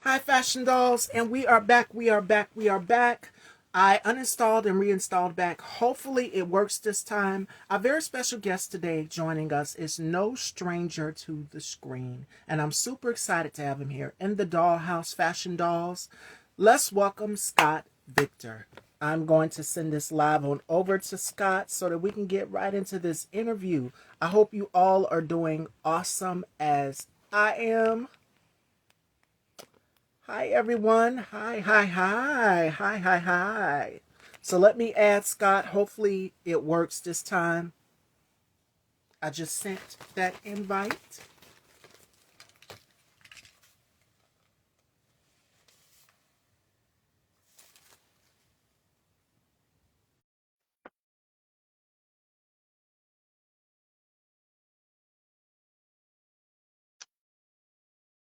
Hi, Fashion Dolls, and we are back. We are back. We are back. I uninstalled and reinstalled back. Hopefully, it works this time. Our very special guest today joining us is no stranger to the screen, and I'm super excited to have him here in the Dollhouse Fashion Dolls. Let's welcome Scott Victor. I'm going to send this live on over to Scott so that we can get right into this interview. I hope you all are doing awesome as I am. Hi, everyone. Hi, hi, hi. Hi, hi, hi. So let me add Scott. Hopefully it works this time. I just sent that invite.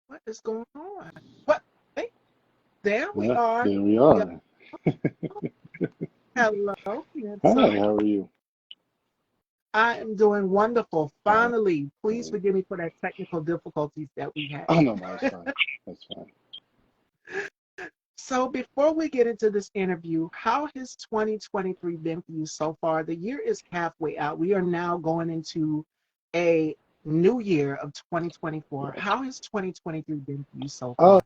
What is going on? What? Hey, there we Yeah, are. there we We are. are. Hello, Hi, handsome. how are you? I am doing wonderful. Uh, Finally, please uh, forgive me for that technical difficulties that we oh had. no, no, that's fine. That's fine. So before we get into this interview, how has 2023 been for you so far? The year is halfway out. We are now going into a new year of 2024. Right. How has 2023 been for you so Uh, far?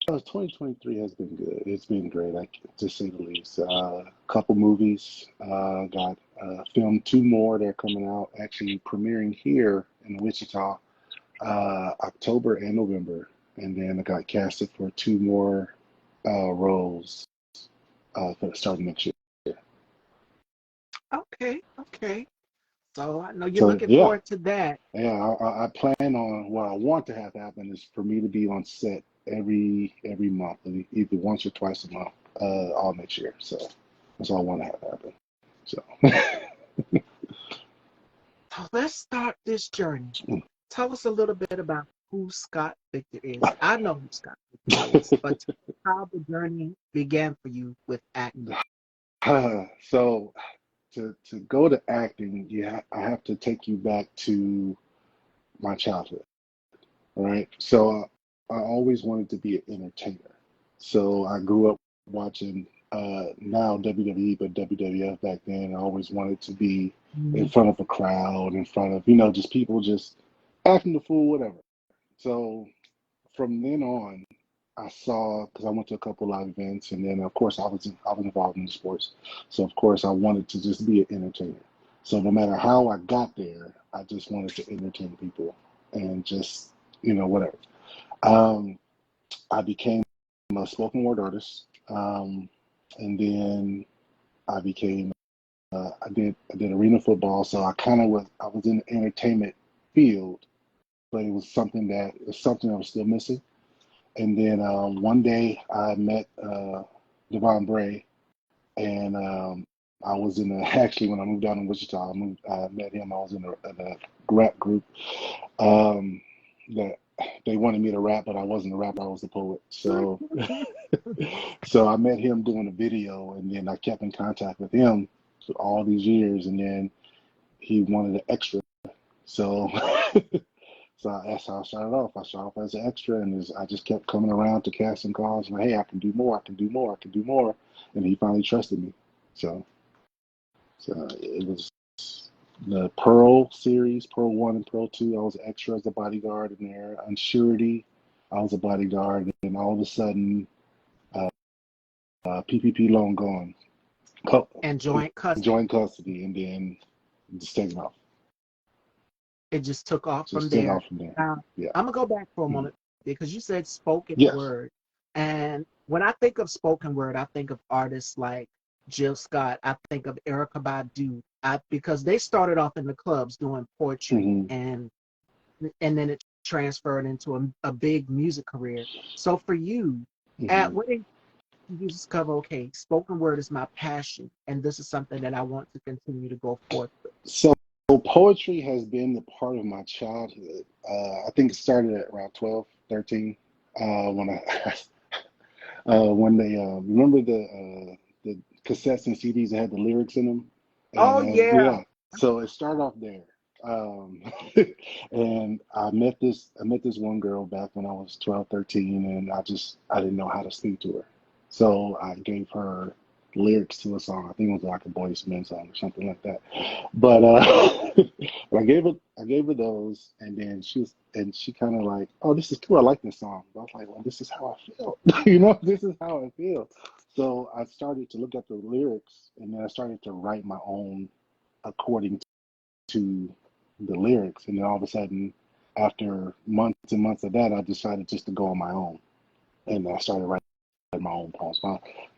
2023 has been good. It's been great, to say the least. A couple movies. Got filmed two more. They're coming out, actually premiering here in Wichita, October and November. And then I got casted for two more roles for the start of next year. Okay, okay. So I know you're So looking yeah, forward to that. yeah, I plan on what I want to have happen is for me to be on set every month, either once or twice a month, all next year. So that's all I want to have happen. So So let's start this journey. Tell us a little bit about who Scott Victor is. I know who Scott Victor is, but how the journey began for you with acting. so to go to acting, I have to take you back to my childhood, all right? So I always wanted to be an entertainer. So I grew up watching now WWE, but WWF back then. I always wanted to be in front of a crowd, in front of just people just acting the fool, whatever. So from then on, I saw because I went to a couple live events, and then of course I was involved in the sports. So of course I wanted to just be an entertainer. So no matter how I got there, I just wanted to entertain people and just whatever. Um, I became a spoken word artist, and then I became I did arena football. So I was in the entertainment field, but it was something I was still missing. And then one day I met Devon Bray, and I was in a actually when I moved down in Wichita, I met him. I was in a rap group um, that they wanted me to rap, but I wasn't a rapper. I was a poet. So so I met him doing a video, and then I kept in contact with him for all these years, and then he wanted an extra. So so that's how I started off. I started off as an extra, and I just kept coming around to casting calls. Like, hey, I can do more. I can do more. I can do more. And he finally trusted me. So, so it was the Pearl series, Pearl One and Pearl Two. I was an extra as a bodyguard in there. On Surety, I was a bodyguard, and all of a sudden, uh, PPP Long Gone, Co- And joint custody. joint custody, and then just taking off. It just took off from Just took there. off from there. Now, Yeah. I'm gonna go back for a Mhm. moment because you said spoken Yes. word, and when I think of spoken word, I think of artists like Jill Scott. I think of Erica Badu. Because they started off in the clubs doing poetry, Hmm. and then it transferred into a big music career. So for you, at Hmm. what age did you discover, okay, spoken word is my passion, and this is something that I want to continue to go forth with? So poetry has been a part of my childhood. I think it started at around 12, 13. When I when they remember the cassettes and CDs that had the lyrics in them, and Oh yeah. yeah, so it started off there. Um, and I met this one girl back when I was 12, 13, and I didn't know how to speak to her. So I gave her lyrics to a song. I think it was like a Boys Men song or something like that. But but I gave her those, and then she kind of like, oh, this is cool. I like this song. But I was like, well, this is how I feel. You know, this is how I feel. So I started to look at the lyrics, and then I started to write my own according to the lyrics. And then all of a sudden, after months and months of that, I decided just to go on my own. And I started writing my own poems.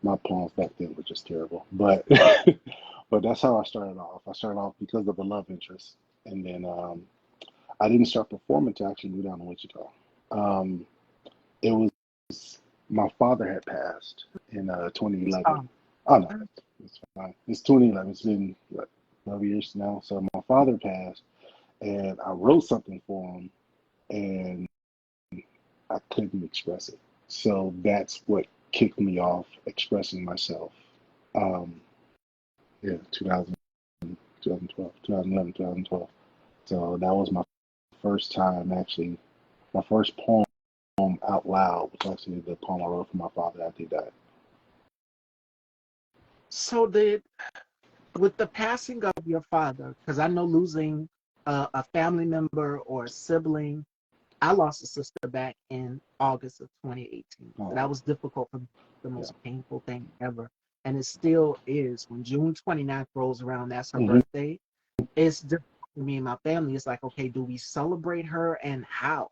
My poems back then were just terrible. But but that's how I started off. I started off because of a love interest. And then I didn't start performing until I actually moved down to Wichita. Um, it was my father had passed in 2011. Um, Oh no, it's fine. It's 2011. It's been what 12 years now. So my father passed, and I wrote something for him, and I couldn't express it. So that's what kicked me off expressing myself. Um, yeah, 2012, 2011, 2012. So that was my first time actually. My first poem out loud was actually the poem I wrote for my father after he died. so did with the passing of your father, because I know losing a family member or a sibling, I lost a sister back in August of 2018. So that Oh, was difficult for me, the yeah. most painful thing ever. And it still is. When June 29th rolls around, that's her Hmm. birthday. It's difficult for me and my family. It's like, okay, do we celebrate her and how?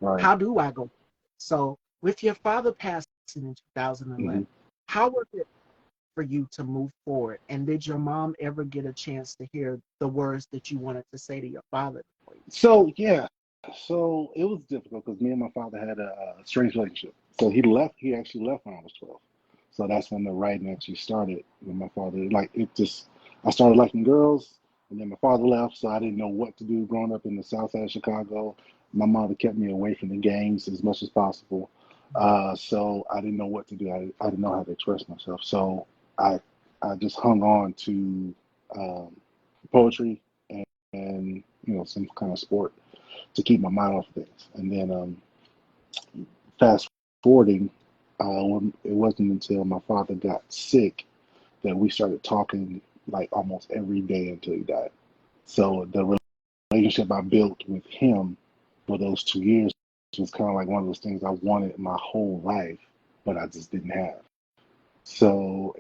Right. How do I go? So with your father passing in 2011, Hmm. how was it for you to move forward? And did your mom ever get a chance to hear the words that you wanted to say to your father before you So yeah, so it was difficult because me and my father had a strange relationship. So he left. He actually left when I was 12. So that's when the writing actually started. When my father, like, it just, I started liking girls, and then my father left, so I didn't know what to do. Growing up in the South Side of Chicago, my mother kept me away from the gangs as much as possible. So I didn't know what to do. I didn't know how to express myself. So I I just hung on to um, poetry and some kind of sport to keep my mind off of things. And then fast forwarding, it wasn't until my father got sick that we started talking like almost every day until he died. So the relationship I built with him for those 2 years was kind of like one of those things I wanted my whole life, but I just didn't have. So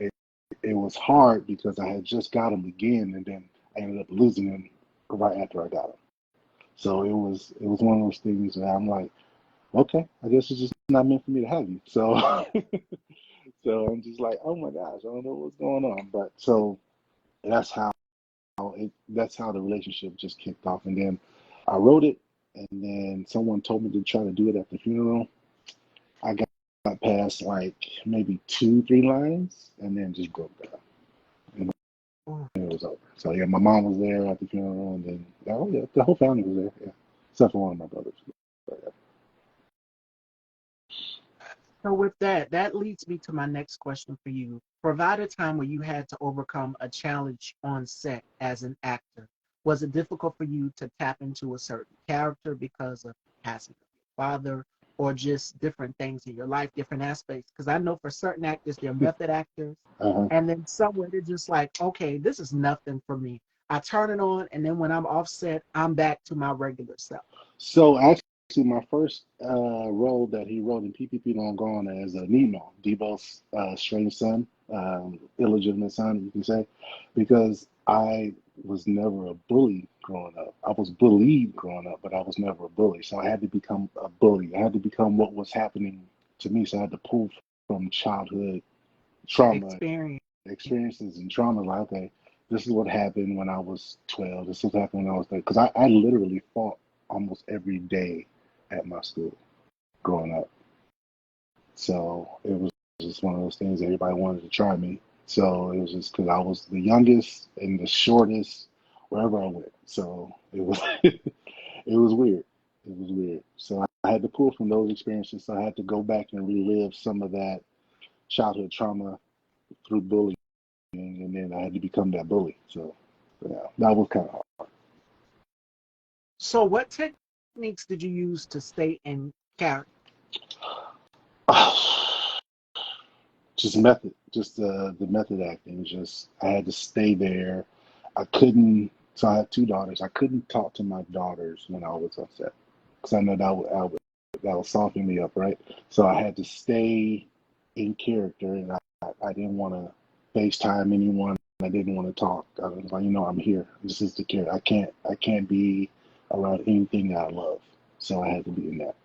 it was hard because I had just got him again, and then I ended up losing him right after I got him. So it was one of those things that I'm like, okay, I guess it's just not meant for me to have you. So so I'm just like, oh my gosh, I don't know what's going on. But so that's how that's how the relationship just kicked off. And then I wrote it, and then someone told me to try to do it at the funeral. I got past like maybe two, three lines, and then just broke down. And Oh, it was over. So yeah, my mom was there at the funeral, and then oh yeah, the whole family was there. Yeah, except for one of my brothers. But, yeah. so with that, that leads me to my next question for you. Provide a time where you had to overcome a challenge on set as an actor. Was it difficult for you to tap into a certain character because of passing of your father, or just different things in your life, different aspects? Because I know for certain actors, they're method actors, Uh-huh. and then somewhere they're just like, okay, this is nothing for me. I turn it on, and then when I'm offset, I'm back to my regular self. So actually, my first role that he wrote in PPP Long Gone as Nemo, Debo's strange son, illegitimate son, you can say, because I was never a bully growing up. I was bullied growing up, but I was never a bully. So I had to become a bully. I had to become what was happening to me. So I had to pull from childhood trauma Experience. experiences and trauma. Like, okay, this is what happened when I was 12. This is what happened when I was 13. Because I literally fought almost every day at my school growing up. So it was just one of those things everybody wanted to try me. So it was just because I was the youngest and the shortest wherever I went. So it was it was weird. It was weird. So I had to pull from those experiences. So I had to go back and relive some of that childhood trauma through bullying, and then I had to become that bully. So yeah, that was kind of hard. So, what techniques did you use to stay in character? Just method, just the method acting. Just I had to stay there. I couldn't. So I had two daughters. I couldn't talk to my daughters when I was upset because I know that would soften me up, right? So I had to stay in character, and I didn't want to FaceTime anyone. I didn't want to talk. I was like, I'm here. This is the character. I can't be around anything that I love. So I had to be in that.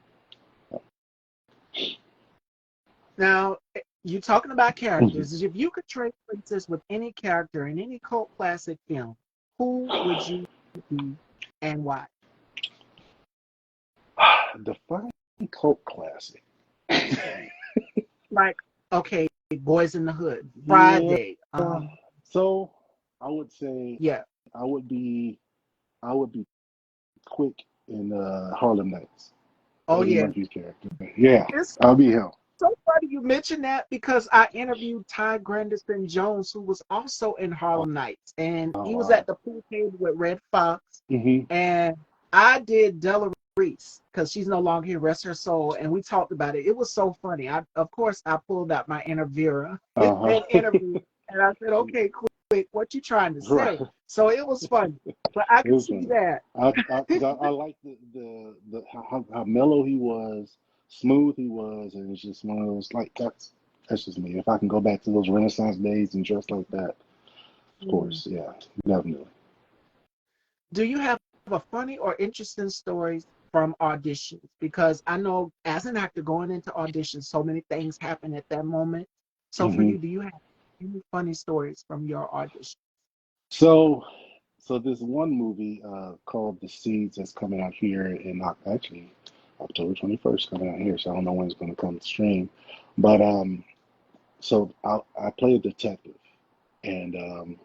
Now, you're talking about Mhm. characters. If you could trade places with any character in any cult classic film, who would you be and why? Define cult classic. Like, okay, Boys in the Hood, Yeah. Friday. So I would say Yeah. I would be I would be quick in Harlem Nights. Oh, Eddie yeah. Murphy's character. Yeah, It's I'll be him. so funny you mentioned that because I interviewed Ty Grandison Jones, who was also in Oh, Harlem Nights, and oh he was wow. at the pool table with Red Fox, Hmm. and I did Della Reese because she's no longer here, rest her soul, and we talked about it. It was so funny. Of course, I pulled out my inner Vera Uh and huh. interviewed, and I said, "Okay, quick, what you trying to Right. say?" So it was funny, but I It could was see funny. that. I like the how mellow he was, smooth he was, and it's just one of those like that's just me. If I can go back to those Renaissance days and dress like that, of course, yeah, definitely. Do you have a funny or interesting stories from auditions? Because I know as an actor going into auditions, so many things happen at that moment. So for Hmm. you, do you have any funny stories from your audition? So, so there's one movie called The Seeds that's coming out here in actually October 21st coming out here. So I don't know when it's going to come to stream, but so I play a detective, and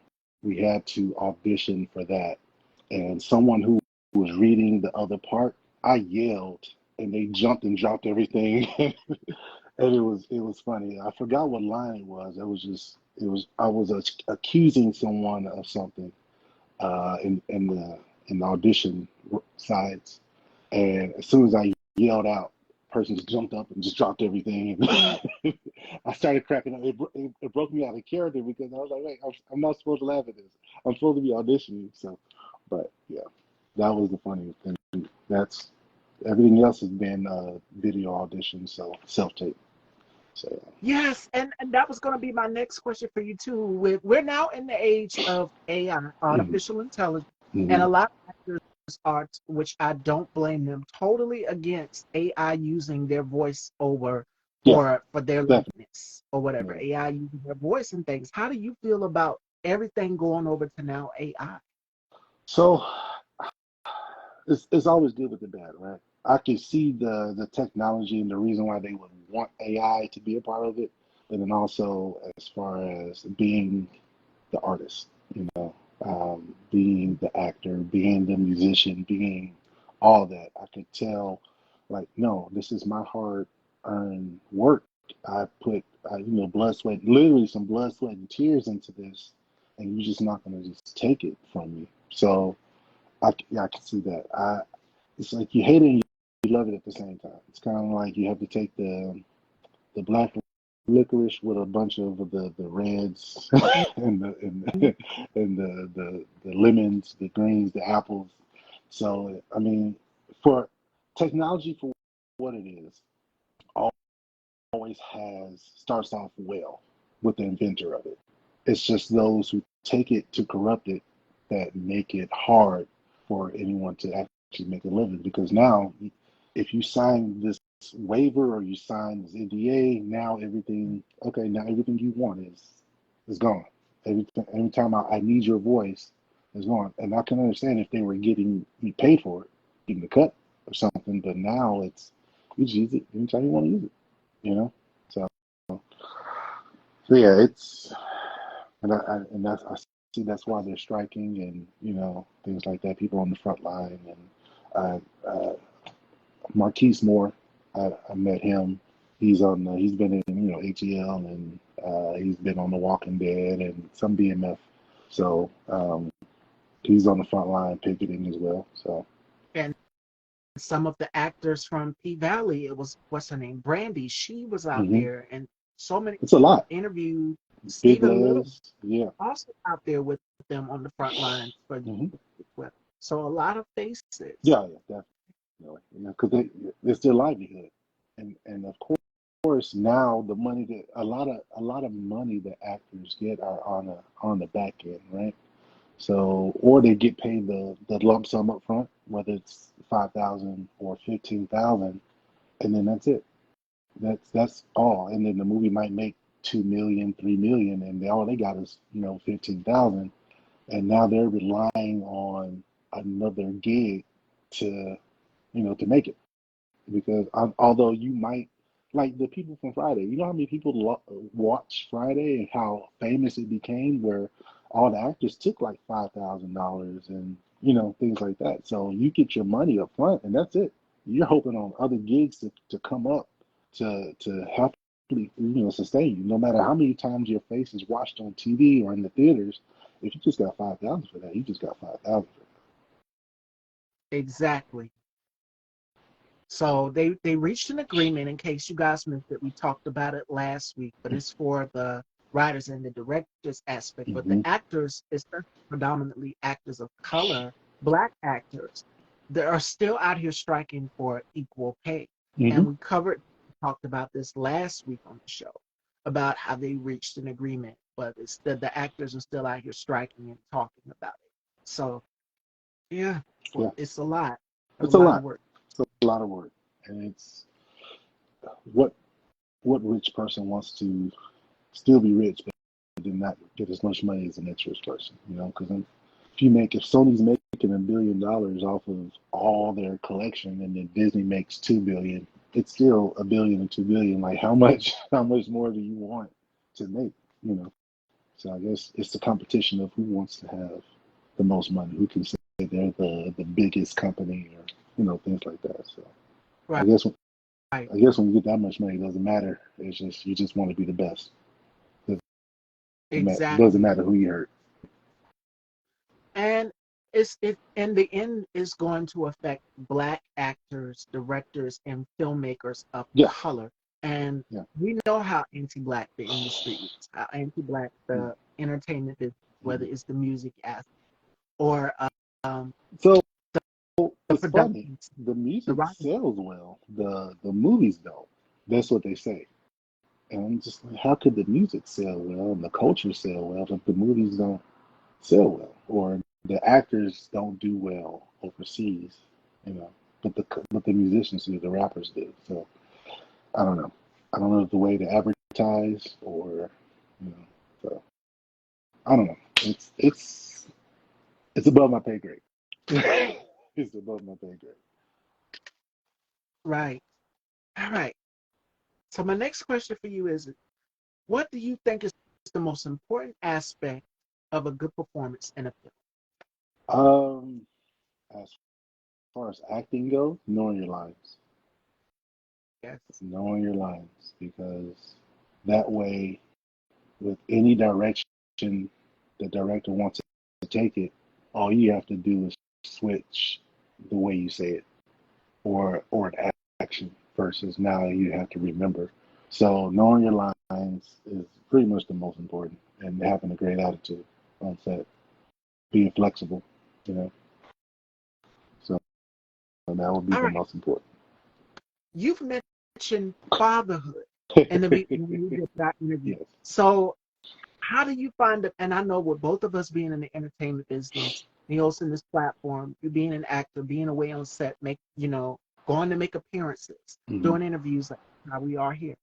we had to audition for that. And someone who was reading the other part, I yelled, and they jumped and dropped everything, and it was funny. I forgot what line it was. I was accusing someone of something in the audition sides, and as soon as I yelled out, person just jumped up and just dropped everything. And I started cracking up. It broke me out of character because I was like, wait, I'm not supposed to laugh at this. I'm supposed to be auditioning. So, but yeah, that was the funniest thing. That's everything else has been video audition, so self tape. So Yes, and that was going to be my next question for you too. We're now in the age of AI, mm, artificial intelligence, and mm-hmm. a lot of actors are, which I don't blame them, totally against AI using their voice over Yeah, for their definitely. likeness or whatever. Yeah. AI using their voice and things. How do you feel about everything going over to now AI? So it's always good with the bad, right? I can see the technology and the reason why they would want AI to be a part of it, but then also as far as being the artist, being the actor, being the musician, being all that, I could tell, like, no, this is my hard-earned work. I put, blood, sweat, literally some blood, sweat, and tears into this, and you're just not going to just take it from me. So yeah, I can see that. It's like you hate it and you love it at the same time. It's kind of like you have to take the black licorice with a bunch of the reds and the lemons, the greens, the apples. So I mean, for technology for what it is, always has starts off well with the inventor of it. It's just those who take it to corrupt it that make it hard for anyone to actually make a living. Because now, if you sign this waiver or you sign this NDA, now everything okay, now everything you want is gone. Every time I need your voice is gone. And I can understand if they were getting you paid for it, getting the cut or something, but now it's you just use it anytime you want to use it, you know? So so yeah, it's and I see that's why they're striking and things like that. People on the front line and Marquise Moore, I met him. He's been in ATL and he's been on The Walking Dead and some BMF. So he's on the front line picketing as well. So And some of the actors from P Valley, it was what's her name, Brandy. She was out Hmm. there, and so many It's a people lot. interviewed. Big Stephen Little Les, yeah. also out there with them on the front lines for Hmm. well. So a lot of faces. Yeah, yeah, definitely. You know, because it's their livelihood, and of course now the money that a lot of money that actors get are on the back end, right? So, or they get paid the lump sum up front, whether it's 5,000 or 15,000, and then that's it. That's all. And then the movie might make 2 million, 3 million, and all they got is 15,000, and now they're relying on another gig to to make it. Because although you might like the people from Friday, you know how many people watch Friday and how famous it became, where all the actors took like $5,000 and things like that. So you get your money up front, and that's it. You're hoping on other gigs to come up to help sustain you. No matter how many times your face is watched on TV or in the theaters, if you just got 5,000 for that, you just got 5,000 for Exactly. So they reached an agreement. In case you guys missed it, we talked about it last week, but that. it's for the writers and the directors aspect. But the Hmm. actors, especially predominantly actors of color, black actors, they are still out here striking for equal pay. Hmm. And talked about this last week on the show about how they reached an agreement, but it's the actors are still out here striking and talking about it. So yeah, Yeah, it's a it's a lot of lot. work. It's a lot of work, and it's what rich person wants to still be rich but did not get as much money as the next rich person? Because if Sony's making $1 billion off of all their collection, and then Disney makes 2 billion, it's still $1 billion and 2 billion. Like how much how much more do you want to make? You know. So I guess it's the competition of who wants to have the most money, who can say they're the biggest company, or things like that. So I Right. guess I guess when you get that much money, it doesn't matter. It's just you just want to be the best. Doesn't Exactly. matter who you hurt. And it in the end is going to affect black actors, directors, and filmmakers of Yeah, color. And yeah. we know how anti-black the industry is, how anti-black Mm-hmm. the entertainment is, whether it's the music aspect or So the it's funny. production, The the music writing. sells well. The movies don't. That's what they say. And I'm just like, how could the music sell well and the culture sell well if the movies don't sell well, or the actors don't do well overseas? You know, but the musicians do, the rappers do. So I don't know. I don't know if the way to advertise, or so I don't know. It's above my pay grade. It's above my pay grade. Right. All right. So my next question for you is, what do you think is the most important aspect of a good performance in a film? As far as acting goes, knowing your lines. Yes. Knowing your lines, because that way, with any direction the director wants to take it, all you have to do is switch the way you say it, or an action, versus now you have to remember. So knowing your lines is pretty much the most important, and having a great attitude on set, being flexible, you know. So that would be All the right. most important. You've mentioned fatherhood in when we did that interview. Yes. So how do you find it? And I know with both of us being in the entertainment business, you hosting this platform, you being an actor, being away on set, going to make appearances, Hmm. doing interviews like how we are here.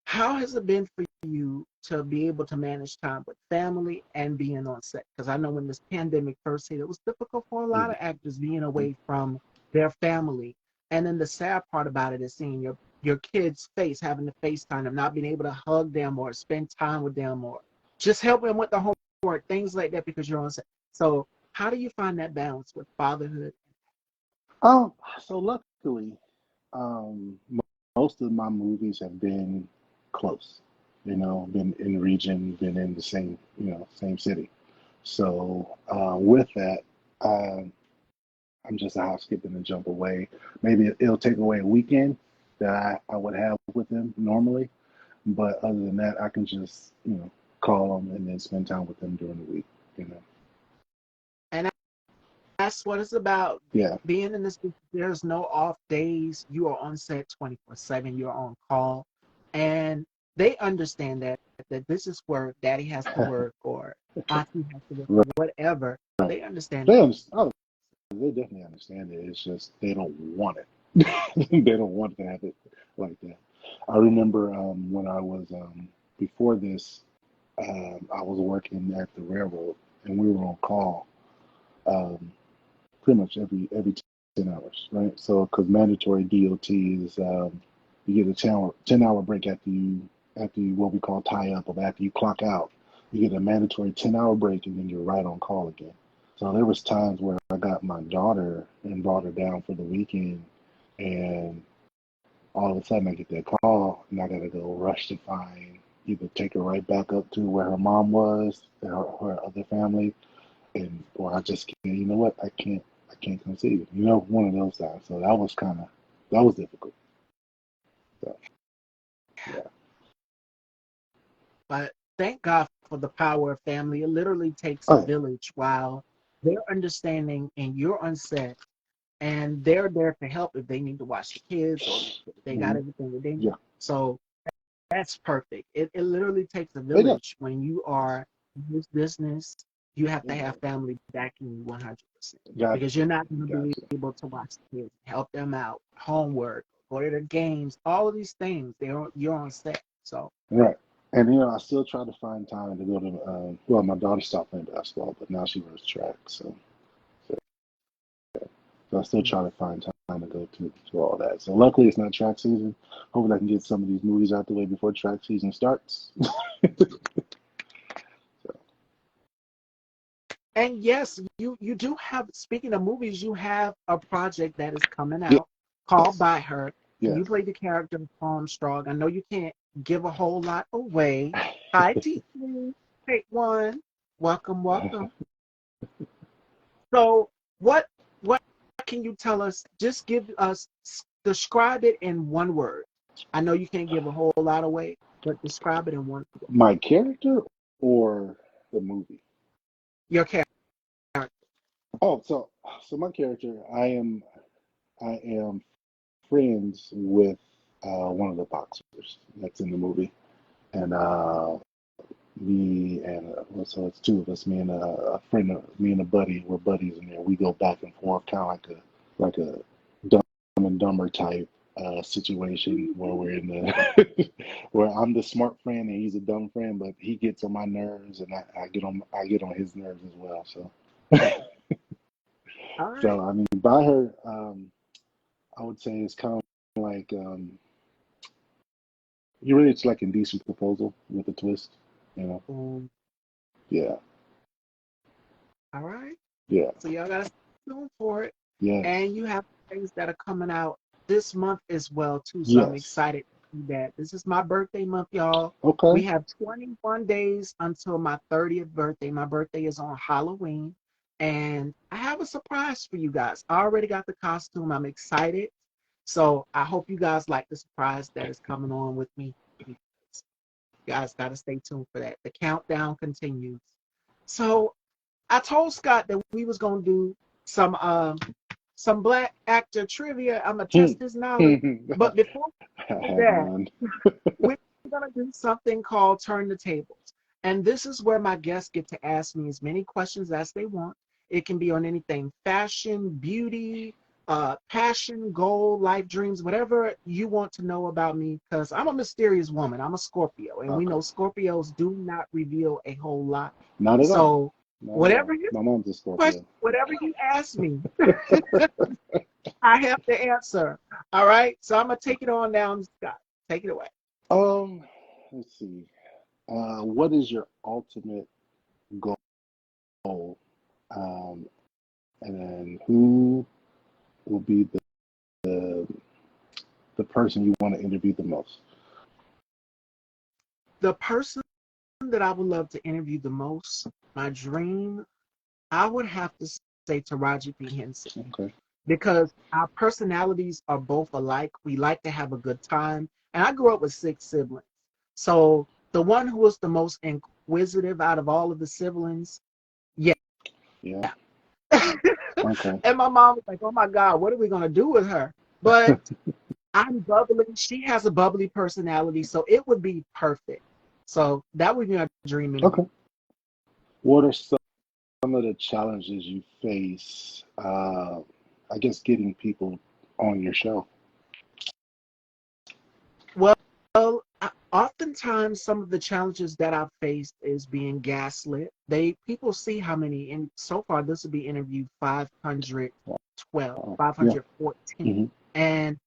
How has it been for you to be able to manage time with family and being on set? Because I know when this pandemic first hit, it was difficult for a lot of Hmm. actors being away from their family. And then the sad part about it is seeing your kid's face, having to FaceTime them, not being able to hug them or spend time with them or just help them with the homework, things like that because you're on set. So how do you find that balance with fatherhood? Um, so luckily, most of my movies have been close. Been in the region, been in the same city. So with that, uh, I'm just a hop, skip, and a jump away. Maybe it'll take away a weekend that I would have with them normally, but other than that, I can just call them and then spend time with them during the week. You know. And that's what it's about. Yeah. Being in this, there's no off days. You are on set 24/7. You're on call, and they understand that this is work. Daddy has to work, or auntie has to work, or Right. whatever. They understand They that. understand. Oh, they definitely understand it. It's just they don't want it. They don't want to have it like that. I remember when I was before this, I was working at the railroad, and we were on call. Um, Pretty much every 10 hours, right? So because mandatory DOT is you get a 10 hour break after you what we call tie up, or after you clock out, you get a mandatory 10-hour break, and then you're right on call again. So there was times where I got my daughter and brought her down for the weekend, and all of a sudden I get that call, and I gotta go rush to find either take her right back up to where her mom was, her other family, and or I just can't. You know what? I can't come see you. You know, one of those times. So that was difficult. So yeah. But thank God for the power of family. It literally takes a Oh village while they're understanding and you're on set, and they're there to help if they need to watch the kids or if they yeah. got everything that they need. Yeah. So that's perfect. It literally takes a It does. village when you are in this business. You have to have family backing you 100% Gotcha. because you're not going to be Gotcha. able to watch the kids, help them out, homework, go to their games, all of these things. You're on set. So Right. And I still try to find time to go to. Well, my daughter stopped playing basketball, but now she runs track. So I still try to find time to go to all that. So luckily, it's not track season. Hopefully, I can get some of these movies out the way before track season starts. So and yes, you do have. Speaking of movies, you have a project that is coming yes, out called By Her, and yes. you play the character Armstrong. I know you can't give a whole lot away. Hi, T3. Take one. Welcome, welcome. So, what can you tell us? Just give us describe it in one word. I know you can't give a whole lot away, but describe it in one word. My character or the movie? Your character. Oh, so my character, I am friends with one of the boxers that's in the movie, and me and so it's two of us, me and a friend, me and a buddy, we're buddies in there. We go back and forth, kind of like a dumb and dumber type situation where we're in the where I'm the smart friend and he's a dumb friend, but he gets on my nerves and I get on his nerves as well. So All right. so I mean, by her, I would say it's kind of like you really it's like indecent proposal with a twist, you know? Um, Yeah, all right. yeah, So y'all gotta stay tuned for it. yes, And you have things that are coming out this month as well too. So I'm yes. excited to see that. This is my birthday month, y'all. Okay. We have 21 days until my 30th birthday. My birthday is on Halloween. And I have a surprise for you guys. I already got the costume. I'm excited. So I hope you guys like the surprise that is coming on with me. You guys got to stay tuned for that. The countdown continues. So I told Scott that we was gonna do some black actor trivia. I'm gonna Hmm. test his knowledge. But before we do I have that, none. we're gonna do something called turn the tables. And this is where my guests get to ask me as many questions as they want. It can be on anything fashion, beauty, passion, goal, life dreams, whatever you want to know about me, because I'm a mysterious woman. I'm a Scorpio, and we Okay. know Scorpios do not reveal a whole lot. Not at all. So Not at whatever all. you My mom's a question, Scorpio. whatever you ask me, I have to answer. All right. So I'm gonna take it on down, Scott. Take it away. Um, let's see. What is your ultimate goal? Um, and then who will be the, the person you want to interview the most? The person that I would love to interview the most, my dream, I would have to say Taraji P. Henson Okay. because our personalities are both alike. We like to have a good time. And I grew up with six siblings. So the one who was the most inquisitive out of all of the siblings, yeah. Yeah. Okay. And my mom was like, oh my God, what are we going to do with her? But I'm bubbly. She has a bubbly personality. So it would be perfect. So that would be my dream interview. Okay. What are some of the challenges you face? I guess getting people on your show. Well, oftentimes some of the challenges that I've faced is being gaslit. People see how many, and so far this will be interview 512, Yeah. 514, Hmm. and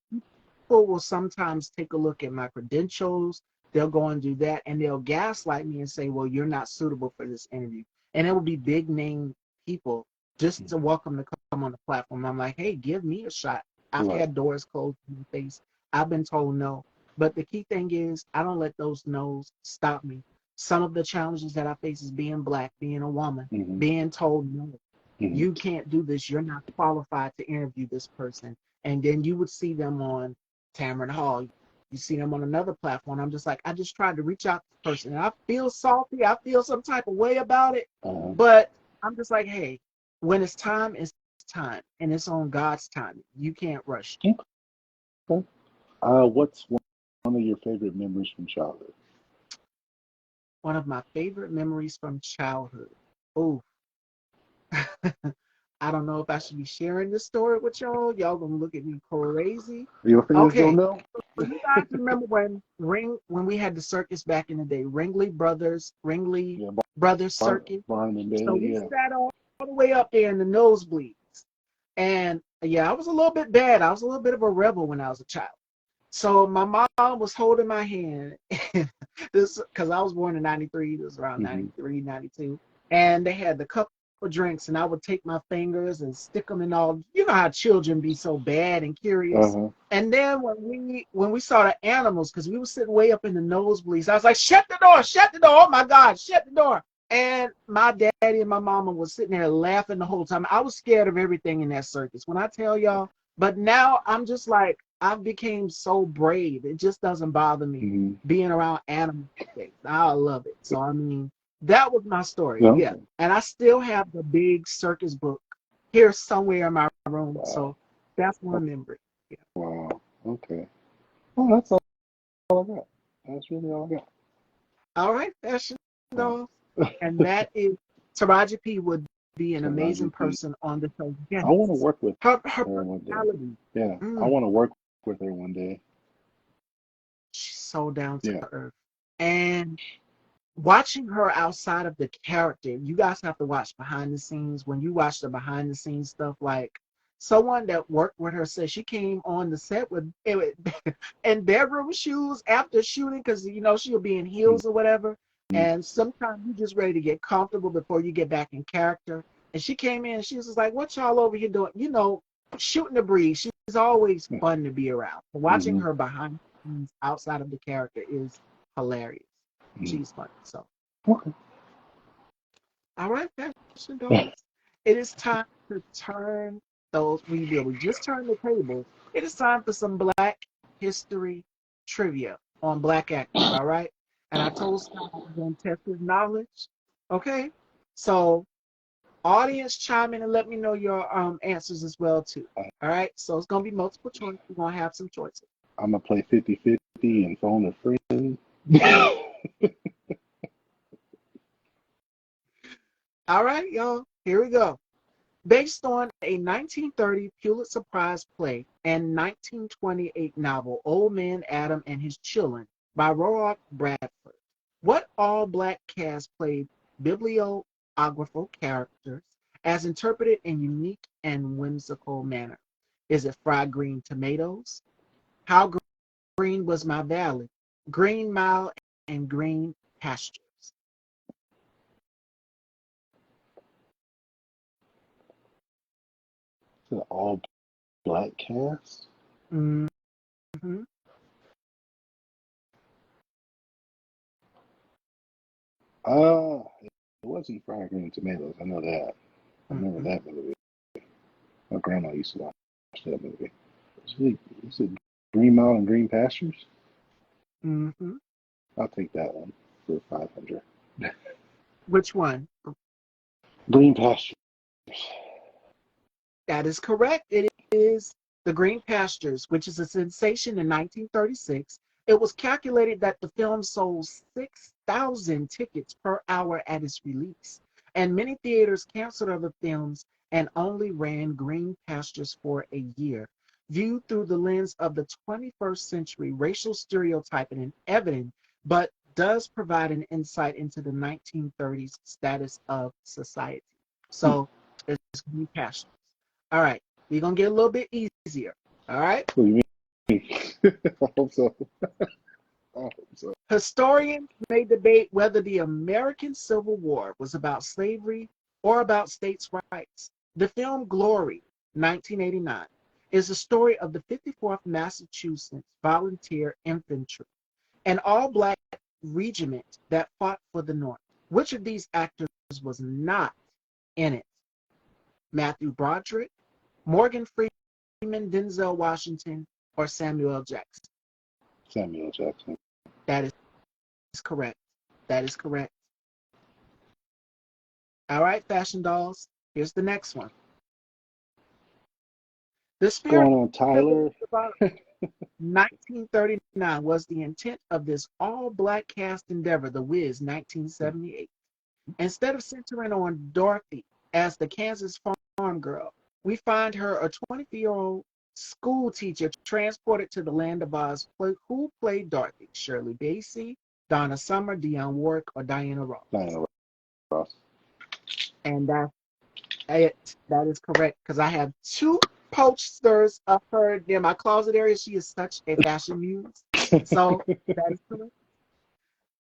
people will sometimes take a look at my credentials. They'll go and do that, and they'll gaslight me and say, "Well, you're not suitable for this interview." And it will be big name people just to welcome to come on the platform. I'm like, "Hey, give me a shot." I've Right. had doors closed in my face. I've been told no. But the key thing is, I don't let those no's stop me. Some of the challenges that I face is being black, being a woman, Hmm. being told no, Hmm. you can't do this. You're not qualified to interview this person. And then you would see them on Tamron Hall. You see them on another platform. I'm just like, I just tried to reach out to this person. And I feel salty. I feel some type of way about it. Uh, But I'm just like, hey, when it's time, it's time. And it's on God's time. You can't rush. okay. What's one of your favorite memories from childhood? One of my favorite memories from childhood. Oh, I don't know if I should be sharing this story with y'all. Y'all gonna look at me crazy. Your fans don't Okay, know? so you guys remember when we had the circus back in the day, Ringley Yeah, Brothers Circus. Barnum and So Bailey. we Yeah. sat all the way up there in the nosebleeds. And yeah, I was a little bit bad. I was a little bit of a rebel when I was a child. So my mom was holding my hand. This because I was born in 93. It was around Hmm. 93, 92. And they had the cup of drinks, and I would take my fingers and stick them in all. You know how children be so bad and curious. Uh-huh. And then when we saw the animals, because we were sitting way up in the nosebleeds, I was like, shut the door, shut the door. Oh my God, shut the door. And my daddy and my mama was sitting there laughing the whole time. I was scared of everything in that circus. When I tell y'all, but now I'm just like, I became so brave. It just doesn't bother me Hmm. being around animals. I love it. So I mean, that was my story. Yeah. Yeah, Okay. and I still have the big circus book here somewhere in my room. Wow. So that's Oh, one memory. Yeah. wow. Okay. Well, that's all I got. That's really all I got. All right, that's Uh, all. And that is Taraji P would be an amazing Taraji P. person on the show. Yes, I want to work with her her one day. personality. Yeah, I Mm, want to work with her one day. she's so down to Yeah. earth. And watching her outside of the character, you guys have to watch behind the scenes. When you watch the behind the scenes stuff, like someone that worked with her said she came on the set with in bedroom shoes after shooting because she'll be in heels or whatever. Mhm. And sometimes you just ready to get comfortable before you get back in character. And she came in and she was just like, "What y'all over here doing?" Shooting the breeze. She's always fun to be around. Watching Mm-hmm. her behind the scenes outside of the character is hilarious. Hmm. She's funny. So. Okay. All right, fashion dolls. It is time to turn those. We just turned the table. It is time for some Black History trivia on Black actors. All right, and I told Scott I was going to test his knowledge. Okay, so audience chime in and let me know your answers as well too. All right, so it's going to be multiple choice. We're going to have some choices. I'm gonna play 50-50 and phone a friend. All right, y'all. Here we go. Based on a 1930 Pulitzer Prize play and 1928 novel Old Man Adam and His Children by Roark Bradford, what all-black cast played bibliographical characters as interpreted in unique and whimsical manner? Is it Fried Green Tomatoes? How Green Was My Valley? Green Mile and Green Pastures? It's an all black cast. Mm-hmm. It wasn't fried green tomatoes. I know that. I remember Mm-hmm. that movie. My grandma used to watch that movie. Is it Green Mountain, Green Pastures? Mm-hmm. I'll take that one for 500. Which one? Green Pastures. That is correct. It is The Green Pastures, which is a sensation in 1936. It was calculated that the film sold 6,000 tickets per hour at its release, and many theaters canceled other films and only ran Green Pastures for a year. Viewed through the lens of the 21st century, racial stereotyping and evident, but does provide an insight into the 1930s status of society. Hmm. So it's Green Pastures. All right, we're gonna get a little bit easier. All right. What do you mean? I hope so. I hope so. Historians may debate whether the American Civil War was about slavery or about states' rights. The film Glory, 1989, is the story of the 54th Massachusetts Volunteer Infantry, an all-black regiment that fought for the North. Which of these actors was not in it? Matthew Broderick, Morgan Freeman, Denzel Washington, or Samuel L. Jackson? Samuel Jackson. That is correct. That is correct. All right, fashion dolls. Here's the next one. The What's spirit going on, of Tyler? 1939 was the intent of this all-black cast endeavor, The Wiz, 1978. Instead of centering on Dorothy as the Kansas farm girl, we find her a 20-year-old school teacher transported to the land of Oz. Who played Dorothy? Shirley Bassey, Donna Summer, Dionne Warwick, or Diana Ross? Diana Ross. And that's it. That is correct because I have two posters of her near my closet area. She is such a fashion muse. So that is correct.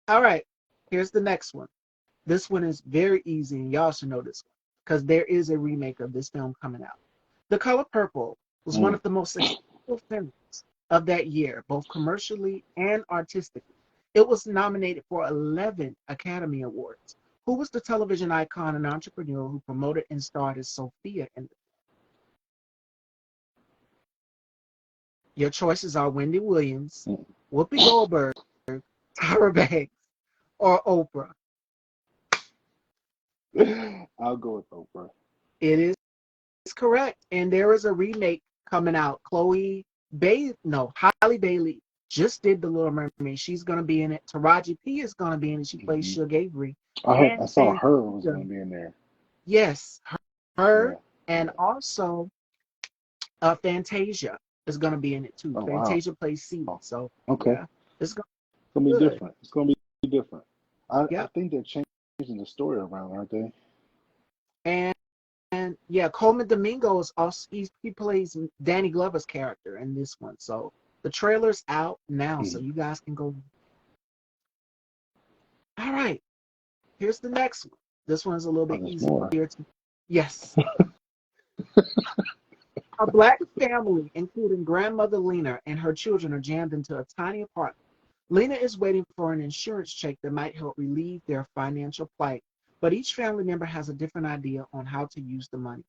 All right, here's the next one. This one is very easy, and y'all should know this one because there is a remake of this film coming out. The Color Purple was one Mm. of the most successful films of that year, both commercially and artistically. It was nominated for 11 Academy Awards. Who was the television icon and entrepreneur who promoted and starred as Sophia in the Your choices are Wendy Williams, Mm. Whoopi Goldberg, Tyra Banks, or Oprah. I'll go with Oprah. It is correct. And there is a remake coming out. Halle Bailey just did The Little Mermaid. She's going to be in it. Taraji P is going to be in it. She plays Hmm. Suge Avery. I And saw her was Fantasia, going to be in there. yes, Yeah. her and Yeah. also Fantasia is going to be in it too. Oh, wow. Fantasia plays C. So, Okay. yeah, it's going It's going to to be be good. different. It's going to be different. I Yep. think they're changing the story around, aren't they? And yeah, Coleman Domingo is also he plays Danny Glover's character in this one. So the trailer's out now, so Mm. you guys can go. All right, here's the next one. This one's a little Oh, bit there's easier more. to. Yes, a black family, including grandmother Lena and her children, are jammed into a tiny apartment. Lena is waiting for an insurance check that might help relieve their financial plight, but each family member has a different idea on how to use the money.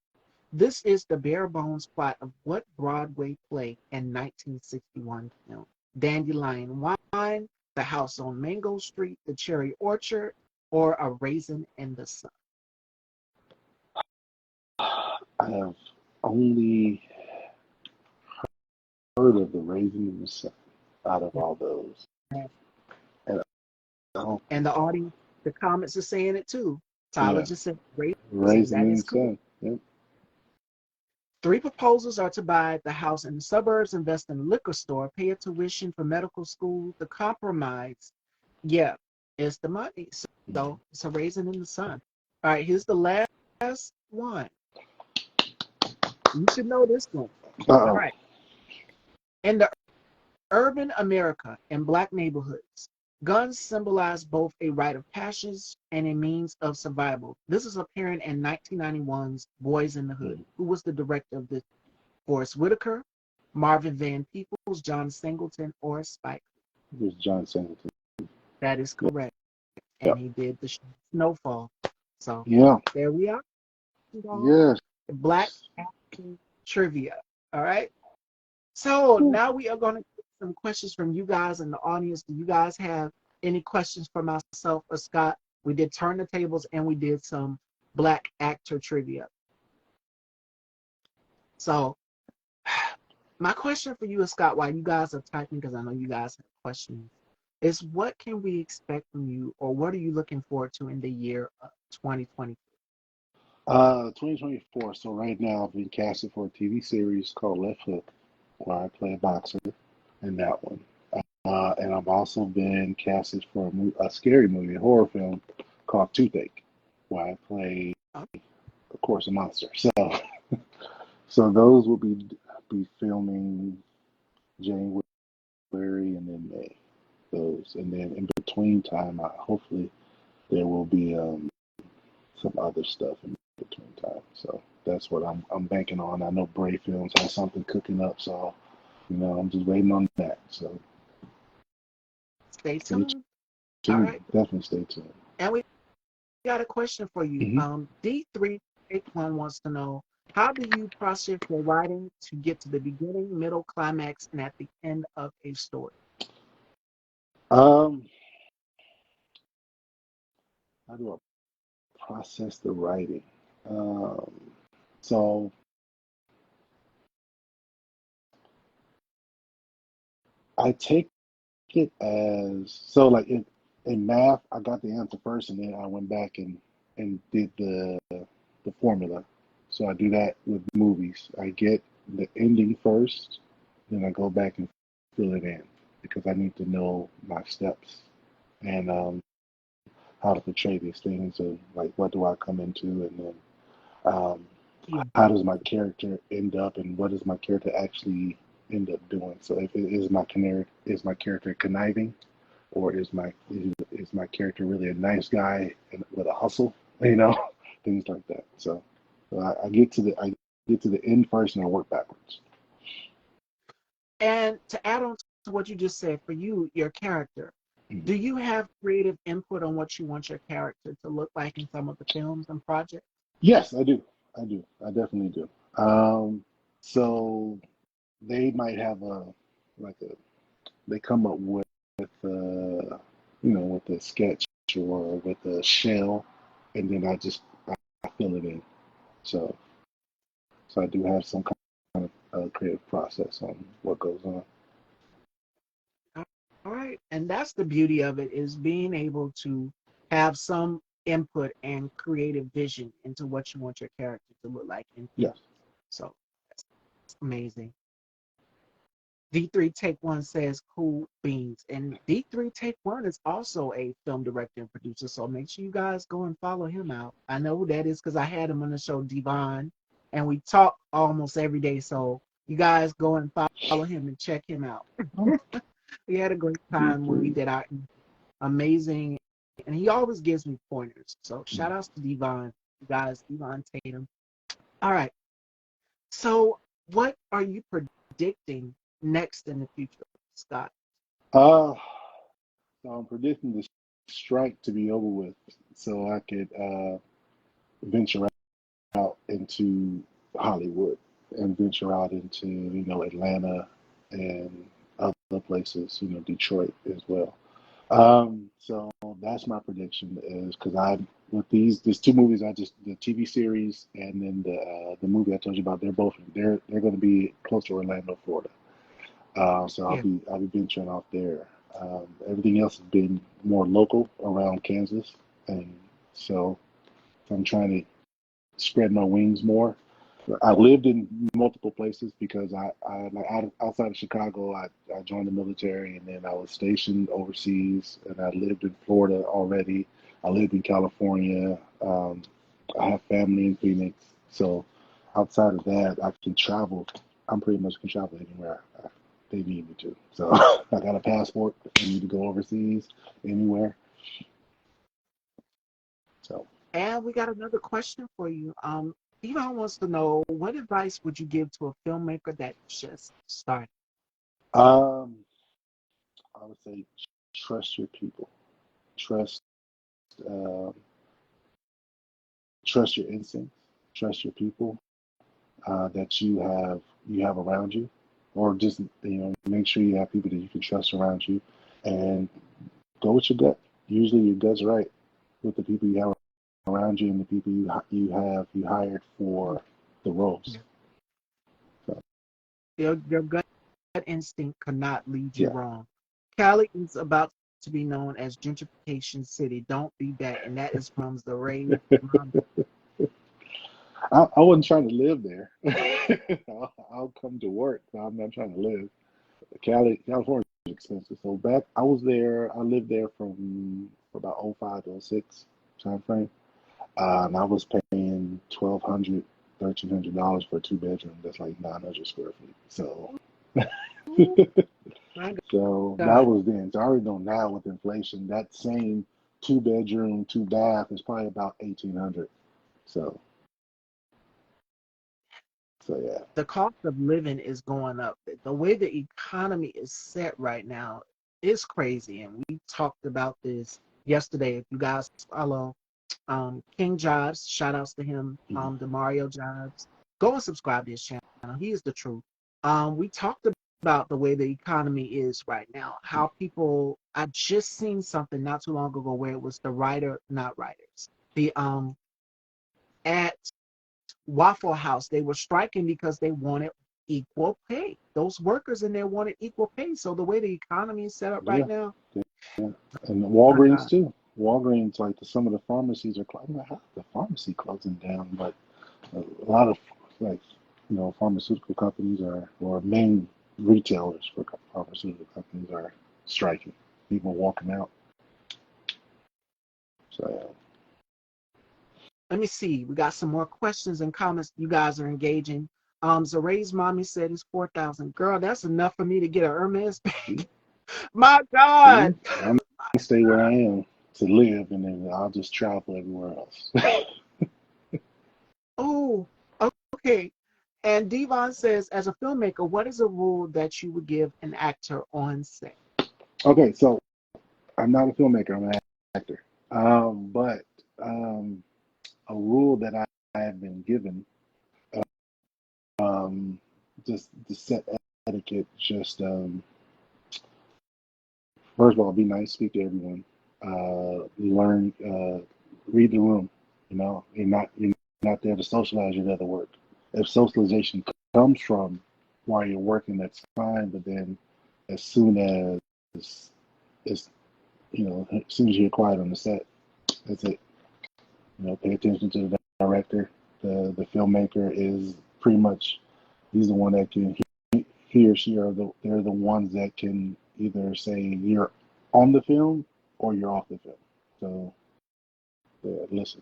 This is the bare bones plot of what Broadway play in 1961 film? Dandelion Wine, The House on Mango Street, The Cherry Orchard, or A Raisin in the Sun? I have only heard of the Raisin in the Sun out of all those. And I don't And the audience, the comments are saying it too. Tyler Yeah. just said Raisin. Raisin That in is the correct. Sun. Yep. Three proposals are to buy the house in the suburbs, invest in a liquor store, pay a tuition for medical school. The compromise, yeah, is the money. So it's a raisin in the sun. All right, here's the last one. You should know this one. All Uh-oh. right. In the urban America and black neighborhoods, guns symbolize both a rite of passage and a means of survival. This is apparent in 1991's Boys in the Hood. Who was the director of this? Forrest Whitaker, Marvin Van Peebles, John Singleton, or Spike? It was John Singleton. That is correct. Yep. And he did the Snowfall. So Yeah. there we are. Yes. Black acting trivia. All right. So now we are going to get some questions from you guys in the audience. Do you guys have any questions for myself or Scott? We did turn the tables and we did some black actor trivia. So my question for you is Scott, while you guys are typing, because I know you guys have questions, is what can we expect from you, or what are you looking forward to in the year of 2020? 2024. So right now I've been casted for a TV series called Left Hook, where I play a boxer in that one. And I've also been casted for a scary movie, a horror film called Toothache, where I play, of course, a monster. So those will be filming January and then May. Those, and then in between time, hopefully there will be some other stuff in between time. So that's what I'm banking on. I know Bray Films has something cooking up, so I'm just waiting on that. So Stay stay tuned. All tuned. right. Definitely stay tuned. And we got a question for you. Hmm. D381 wants to know, how do you process your writing to get to the beginning, middle, climax, and at the end of a story? Um, how do I process the writing? Um, so I take it as like in math, I got the answer first, and then I went back and did the formula. So I do that with movies. I get the ending first, then I go back and fill it in because I need to know my steps and how to portray these things and like what do I come into, and then um, Yeah. how does my character end up, and what does my character actually end up doing. So if it is my character conniving, or is my character really a nice guy and with a hustle, things like that. So I get to the end first and I work backwards. And to add on to what you just said, for you, your character, Mhm. do you have creative input on what you want your character to look like in some of the films and projects? Yes, I do. I definitely do. So they might have like a they come up with a sketch or with a shell, and then I fill it in. So so I do have some kind of creative process on what goes on. All right. And that's the beauty of it, is being able to have some input and creative vision into what you want your character to look like in films. Yes. So that's amazing. D3 Take One says cool beans. And D3 Take One is also a film director and producer. So make sure you guys go and follow him out. I know who that is because I had him on the show Devon, and we talk almost every day. So you guys go and follow him and check him out. Oh, We had a great time when we D3. did our amazing, and he always gives me pointers. So shout outs to Devon, you guys, Devon Tatum. All right. So what are you predicting next in the future, Scott? Uh, so I'm predicting the strike to be over with, so I could venture out into Hollywood and venture out into Atlanta and other places, Detroit as well. So that's my prediction is because I with there's two movies the TV series and then the movie I told you about, they're going to be close to Orlando, Florida. So Yeah. I'll be venturing out there. Everything else has been more local around Kansas, and so I'm trying to spread my wings more. I lived in multiple places because I like outside of Chicago, I joined the military and then I was stationed overseas and I lived in Florida already. I lived in California. I have family in Phoenix. So outside of that, I can travel. I'm pretty much can travel anywhere they need me to. So I got a passport. If I need to go overseas, anywhere. So And we got another question for you. Yvonne wants to know, what advice would you give to a filmmaker that just started? um, I would say trust your people. Trust um, trust your instincts, trust your people, that you have around you, or just make sure you have people that you can trust around you, and go with your gut. Usually, your gut's right with the people you have around you and the people you hired for the roles. Yeah. So Your gut instinct cannot lead you yeah, wrong. Cali is about to be known as gentrification city. Don't be that, and that is from the Ray. I wasn't trying to live there. I'll come to work, but I'm not trying to live. California is expensive. So back, I was there. I lived there from about '05 to '06 time frame. And I was paying $1,200, $1,300 for a two bedroom. That's like 900 square feet. So, Oh my so that God. was then. So I already know now with inflation, that same two bedroom, two bath is probably about 1,800. So, so yeah. The cost of living is going up. The way the economy is set right now is crazy. And we talked about this yesterday. If you guys follow King Jobs, shout outs to him, Mhm. the Mario Jobs. Go and subscribe to his channel. He is the truth. We talked about the way the economy is right now, how people I just seen something not too long ago where it was the writer, not writers. The at Waffle House, they were striking because they wanted equal pay. Those workers in there wanted equal pay. So the way the economy is set up right Yeah, now, yeah. And my Walgreens God. too. Walgreens, like some of the pharmacies are closing. How the pharmacy closing down? But a lot of like pharmaceutical companies are or main retailers for pharmaceutical companies are striking. People walking out. So Let me see. We got some more questions and comments. You guys are engaging. Zaray's mommy said it's 4,000. Girl, that's enough for me to get a Hermes see, bag. My God. see, I'm gonna stay where I am to live, and then I'll just travel everywhere else. Oh, okay. And Devon says, as a filmmaker, what is a rule that you would give an actor on set? Okay, so I'm not a filmmaker. I'm an actor. But um, a rule that I have been given, um, just the set etiquette, just first of all, be nice, speak to everyone, learn, read the room. You're not there to socialize. You're there to work. If socialization comes from while you're working, that's fine. But then, as soon as it's as soon as you're quiet on the set, that's it. Pay attention to the director. The filmmaker is pretty much he's the one that can he or she they're the ones that can either say you're on the film or you're off the film. So listen.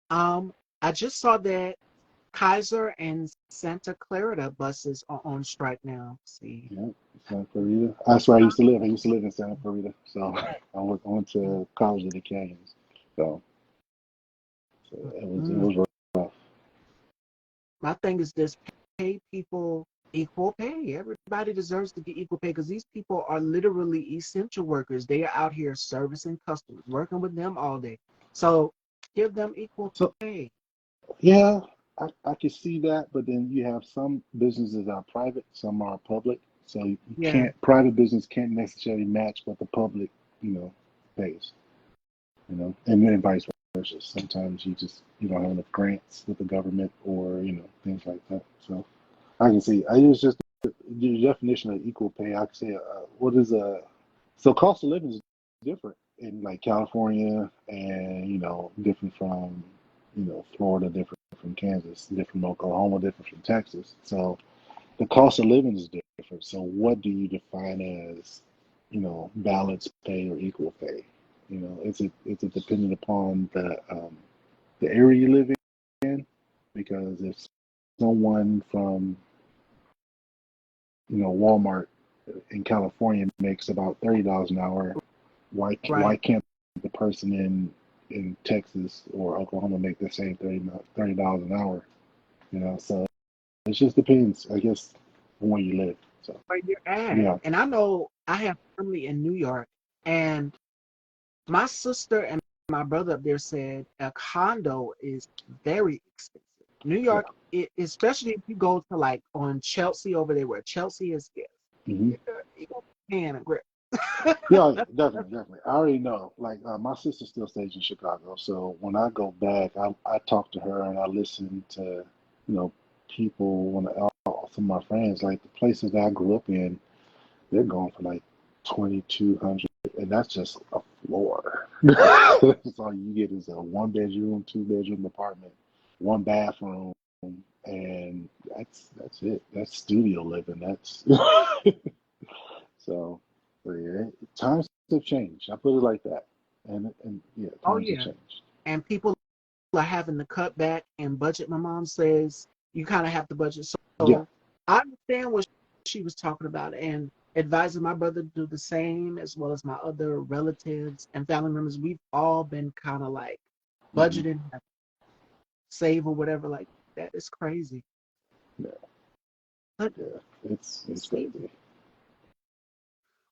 Um, I just saw that Kaiser and Santa Clarita buses are on strike now. See. Yeah, Santa Clarita. That's where I used to live. I used to live in Santa Clarita. So I went to college at the Canyons. So, so it Mm. was rough. My thing is this: pay people equal pay. Everybody deserves to get equal pay because these people are literally essential workers. They are out here servicing customers, working with them all day. So give them equal So pay. yeah, I can see that, but then you have some businesses are private, some are public. So you Yeah, can't private business can't necessarily match what the public, pays. And then vice versa. Sometimes you don't have enough grants with the government or things like that. So I can see. I use just the definition of equal pay. I can say what is a so cost of living is different in like California and different from Florida, different from Kansas, different from Oklahoma, different from Texas. So the cost of living is different. So what do you define as balanced pay or equal pay? It's a dependent upon the area you live in, because if someone from Walmart in California makes about $30 an hour, why right. can't the person in Texas or Oklahoma make the same $30 an hour? So it just depends, I guess, on where you live. So Where you're at. yeah. And I know I have family in New York, and my sister and my brother up there said a condo is very expensive. New Yeah. York, especially if you go to like on Chelsea over there where Chelsea is, Hmm. you go pan and grip. Yeah, yeah, definitely, definitely. I already know. Like my sister still stays in Chicago, so when I go back, I talk to her and I listen to, people when some of my friends, like the places that I grew up in, they're going for like 2,200, and that's just a floor. That's all you get is a one bedroom, two bedroom apartment, one bathroom, and that's it. That's studio living. That's so. But yeah, times have changed. I put it like that, and yeah, Oh times have yeah, changed. and people are having to cut back and budget. My mom says you kind of have to budget. Yeah. So I understand what she was talking about and advising my brother to do the same, as well as my other relatives and family members. We've all been kind of like Hmm. budgeting, save or whatever. Like that is crazy. Yeah. But Yeah. It's Stevie, crazy.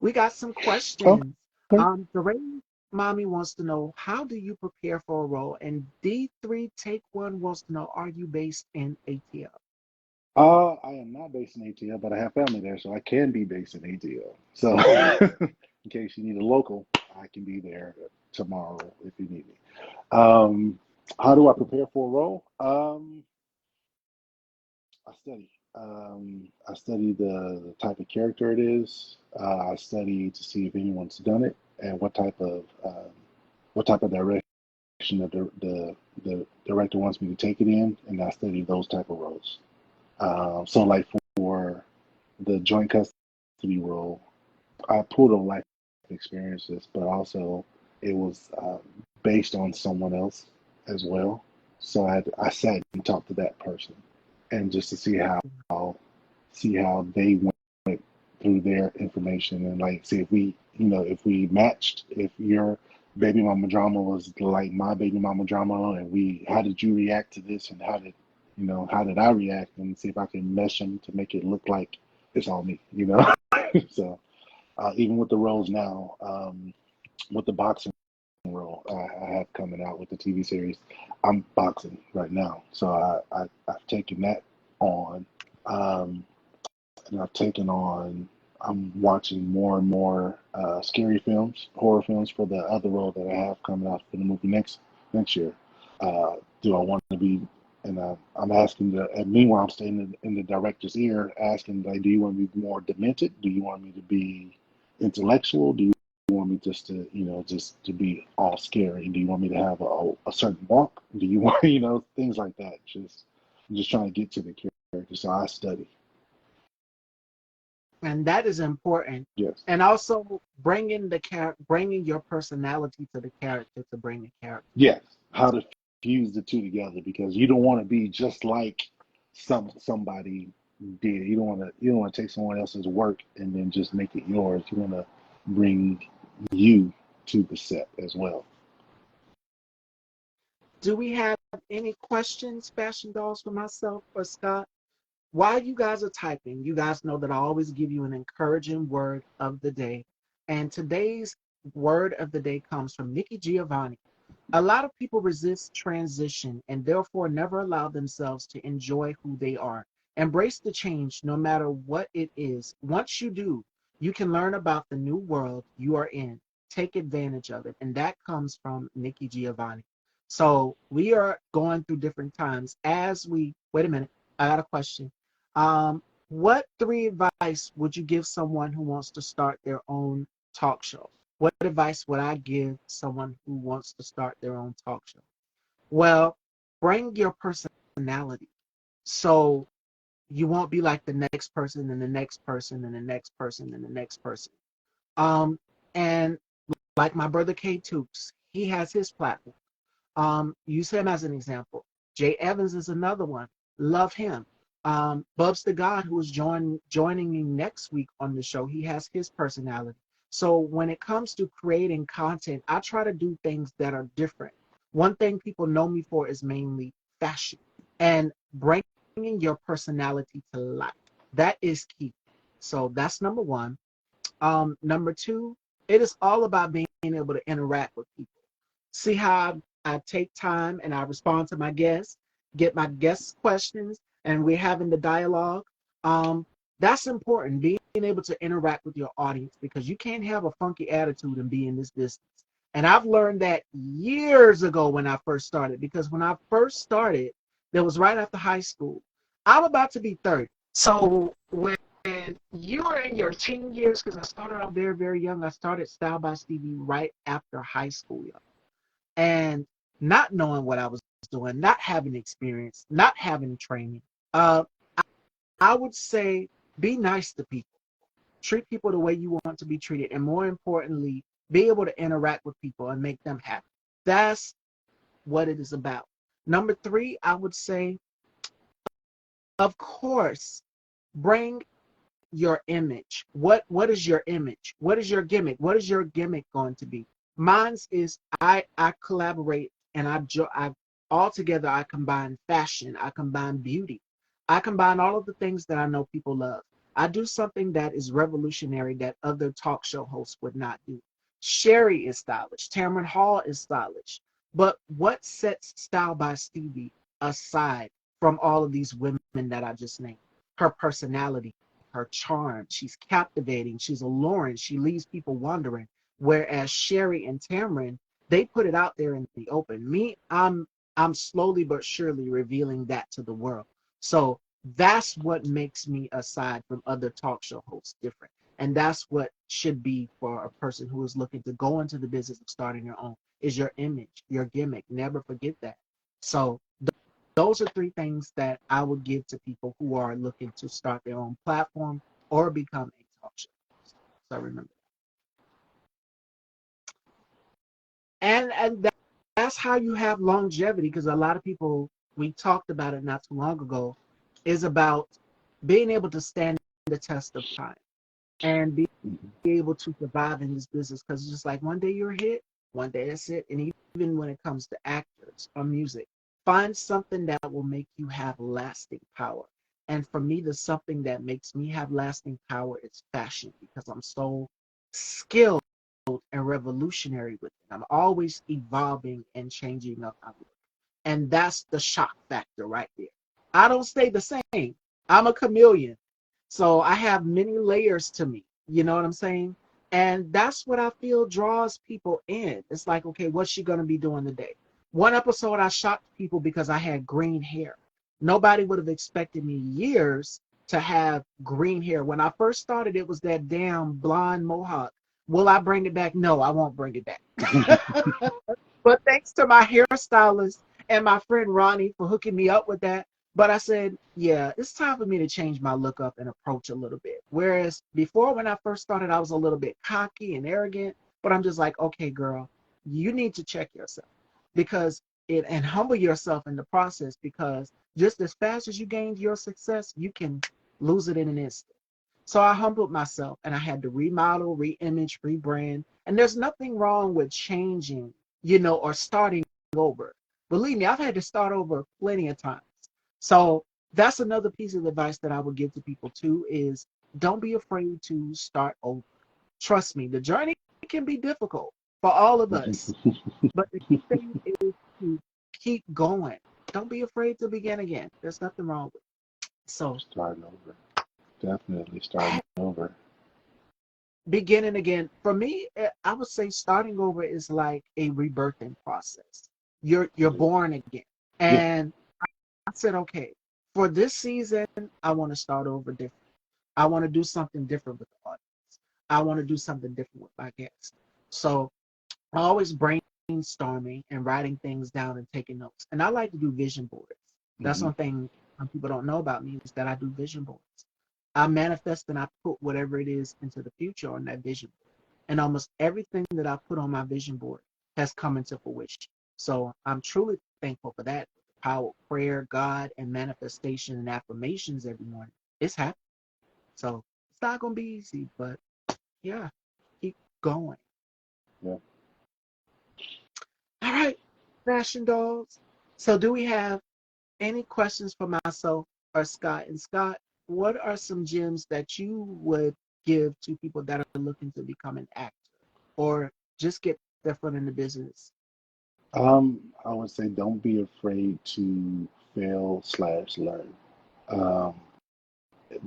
we got some questions. Okay. The rain mommy wants to know, how do you prepare for a role? And D3 Take One wants to know, are you based in ATL? I am not based in ATL, but I have family there, so I can be based in ATL. So, in case you need a local, I can be there tomorrow if you need me. Um, how do I prepare for a role? I study. I study the type of character it is. I study to see if anyone's done it and what type of direction the director wants me to take it in, and I study those type of roles. So like for the joint custody role, I pulled on life experiences, but also it was based on someone else as well. So I sat and talked to that person, and just to see how they went through their information and like see if we matched, if your baby mama drama was like my baby mama drama, and we how did you react to this, and how did I react, and see if I can mesh them to make it look like it's all me. So even with the roles now, with the boxing role I have coming out with the TV series, I'm boxing right now, so I've taken that on. Um, and I've taken on. I'm watching more and more scary films, horror films for the other role that I have coming out for the movie next year. Do I want to be? And I'm asking and meanwhile, I'm staying in the director's ear, asking like, do you want me to be more demented? Do you want me to be intellectual? Do you want me just to be all scary? Do you want me to have a certain walk? Do you want things like that? Just trying to get to the character. So I study. And that is important. Yes. And also bringing your personality to the character to bring the character. Yes, how to fuse the two together, because you don't want to be just like somebody did. You don't want to take someone else's work and then just make it yours. You want to bring you to the set as well. Do we have any questions, fashion dolls, for myself or Scott? While you guys are typing, you guys know that I always give you an encouraging word of the day. And today's word of the day comes from Nikki Giovanni. A lot of people resist transition and therefore never allow themselves to enjoy who they are. Embrace the change no matter what it is. Once you do, you can learn about the new world you are in. Take advantage of it. And that comes from Nikki Giovanni. So we are going through different times as wait a minute, I got a question. What three advice would you give someone who wants to start their own talk show? What advice would I give someone who wants to start their own talk show? Well, bring your personality. So you won't be like the next person and the next person and the next person and the next person. And like my brother K Toops, he has his platform. Use him as an example. Jay Evans is another one. Love him. Bubs the God, who is joining me next week on the show, he has his personality. So when it comes to creating content, I try to do things that are different. One thing people know me for is mainly fashion and bringing your personality to life. That is key. So that's number one. Number two, it is all about being able to interact with people. See how I take time and I respond to my guests, get my guests' questions, and we're having the dialogue. Um, that's important, being able to interact with your audience because you can't have a funky attitude and be in this business. And I've learned that years ago when I first started, because when I first started, that was right after high school. I'm about to be 30. So when you are in your teen years, because I started out very, very young, I started Style by Stevie right after high school, y'all. And not knowing what I was doing, not having experience, not having training. Uh, I would say be nice to people, treat people the way you want to be treated, and more importantly, be able to interact with people and make them happy. That's what it is about. Number three, I would say, of course, bring your image. What is your image? What is your gimmick? What is your gimmick going to be? Mine's is I collaborate and I all together I combine fashion, I combine beauty, I combine all of the things that I know people love. I do something that is revolutionary that other talk show hosts would not do. Sherry is stylish, Tamron Hall is stylish, but what sets Style by Stevie aside from all of these women that I just named? Her personality, her charm. She's captivating. She's alluring. She leaves people wondering. Whereas Sherry and Tamron, they put it out there in the open. Me, I'm slowly but surely revealing that to the world. So that's what makes me aside from other talk show hosts different. And that's what should be for a person who is looking to go into the business of starting your own is your image, your gimmick. Never forget that. So those are three things that I would give to people who are looking to start their own platform or become a talk show host. So remember, and that's how you have longevity. Because a lot of people, we talked about it not too long ago, is about being able to stand the test of time and be Mhm. able to survive in this business. Because it's just like one day you're a hit, one day that's it. And even when it comes to actors or music, find something that will make you have lasting power. And for me, the something that makes me have lasting power is fashion because I'm so skilled and revolutionary with it. I'm always evolving and changing up my look. And that's the shock factor right there. I don't stay the same. I'm a chameleon. So I have many layers to me. You know what I'm saying? And that's what I feel draws people in. It's like, okay, what's she going to be doing today? One episode, I shocked people because I had green hair. Nobody would have expected me years to have green hair. When I first started, it was that damn blonde mohawk. Will I bring it back? No, I won't bring it back. But thanks to my hairstylist and my friend Ronnie for hooking me up with that. But I said, yeah, it's time for me to change my look up and approach a little bit. Whereas before, when I first started, I was a little bit cocky and arrogant. But I'm just like, okay, girl, you need to check yourself because it and humble yourself in the process because just as fast as you gained your success, you can lose it in an instant. So I humbled myself and I had to remodel, reimage, rebrand. And there's nothing wrong with changing, or starting over. Believe me, I've had to start over plenty of times. So that's another piece of advice that I would give to people too is don't be afraid to start over. Trust me, the journey can be difficult for all of us. But the key thing is to keep going. Don't be afraid to begin again. There's nothing wrong with it. So Starting over. Definitely starting over. beginning again for me, I would say starting over is like a rebirthing process. You're Yeah. born again. Yeah. And I said, okay, for this season, I want to start over different. I want to do something different with the audience. I want to do something different with my guests. So I always brainstorming and writing things down and taking notes. And I like to do vision boards. That's Hmm. one thing some people don't know about me is that I do vision boards. I manifest and I put whatever it is into the future on that vision board. And almost everything that I put on my vision board has come into fruition. So I'm truly thankful for that. The power of prayer, God, and manifestation and affirmations every morning. It's happening. So it's not going to be easy, but yeah, keep going. Yeah. All right, fashion dolls. So do we have any questions for myself or Scott? And Scott, what are some gems that you would give to people that are looking to become an actor or just get their foot in the business? I would say don't be afraid to fail slash learn, um,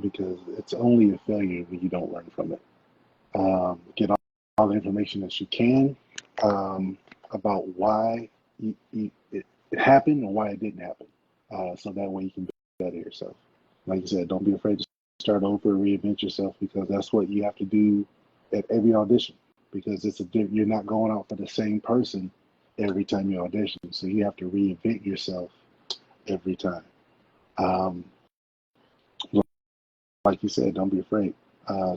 because it's only a failure when you don't learn from it. Get all the information that you can, um, about why it happened and why it didn't happen. So that way you can better yourself. Like you said, don't be afraid to start over, reinvent yourself, because that's what you have to do at every audition. Because you're not going out for the same person every time you audition, so you have to reinvent yourself every time. Um, like you said, don't be afraid.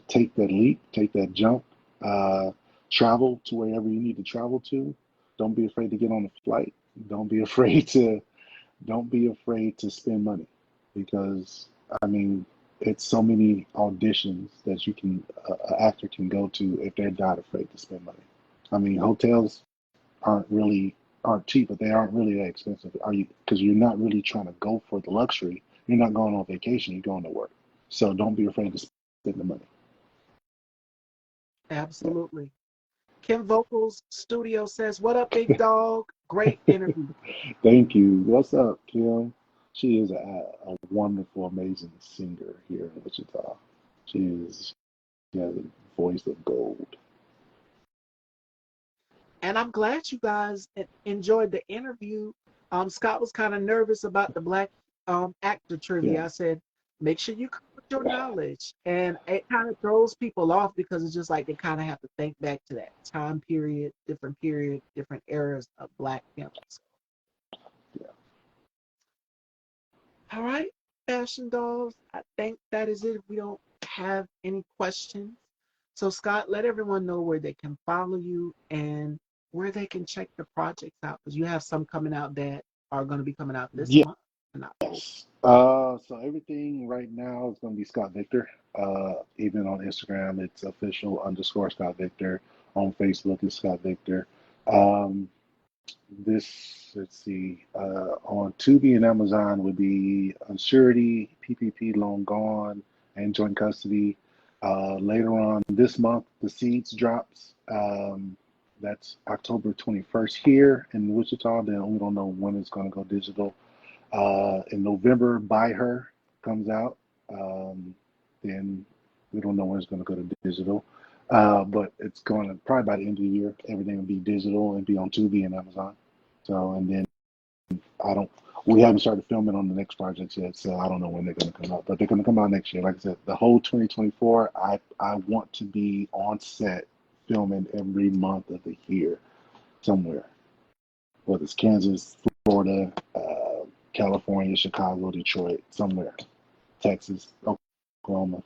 Take that leap, take that jump, uh, travel to wherever you need to travel to. Don't be afraid to get on a flight. Don't be afraid to don't be afraid to spend money, because I mean it's so many auditions that an actor can go to if they're not afraid to spend money. I mean hotels aren't cheap, but they aren't really that expensive. Are you? Because you're not really trying to go for the luxury. You're not going on vacation. You're going to work. So don't be afraid to spend the money. Yeah. Absolutely. Kim Vocals Studio says, "What up, big dog? Great interview." Thank you. What's up, Kim? She is a wonderful, amazing singer here in Wichita. She has a voice of gold. And I'm glad you guys enjoyed the interview. Scott was kind of nervous about the black actor Yeah. trivia. I said, make sure you come with your knowledge. And it kind of throws people off because it's just like they kind of have to think back to that period, different eras of black films. Yeah. All right, fashion dolls. I think that is it. If we don't have any questions. So, Scott, let everyone know where they can follow you and where they can check the projects out, because you have some coming out that are going to be coming out this month in October. Yes. So everything right now is going to be Scott Victor. Even on Instagram, it's official underscore Scott Victor. On Facebook, it's Scott Victor. Um, let's see, on Tubi and Amazon would be Unsurety, PPP, Long Gone, and Joint Custody. Later on this month, The Seeds drops. That's October 21st here in Wichita. Then we don't know when it's going to go digital. In November, By Her comes out. Um, then we don't know when it's going to go to digital. But it's going to probably by the end of the year, everything will be digital and be on Tubi and Amazon. So, and then I don't, we haven't started filming on the next projects yet, so I don't know when they're going to come out, but they're going to come out next year. Like I said, the whole 2024, I want to be on set filming every month of the year somewhere, whether it's Kansas, Florida, California, Chicago, Detroit, somewhere, Texas, Oklahoma.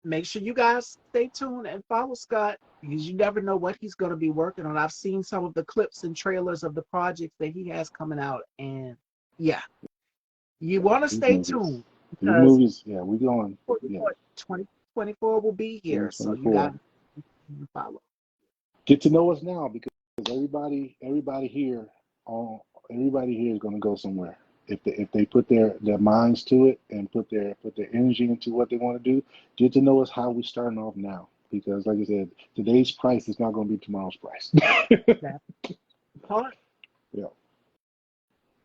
Make sure you guys stay tuned and follow Scott, because you never know what he's going to be working on. I've seen some of the clips and trailers of the projects that he has coming out, and yeah, you want to These stay movies, tuned because yeah, we going, yeah, 2024 will be here, so you got 2024. to follow. Get to know us now, because everybody here, all everybody here is going to go somewhere. If they put their minds to it and put their energy into what they want to do, get to know us how we starting off now. Because like I said, today's price is not going to be tomorrow's price. That part. Yeah.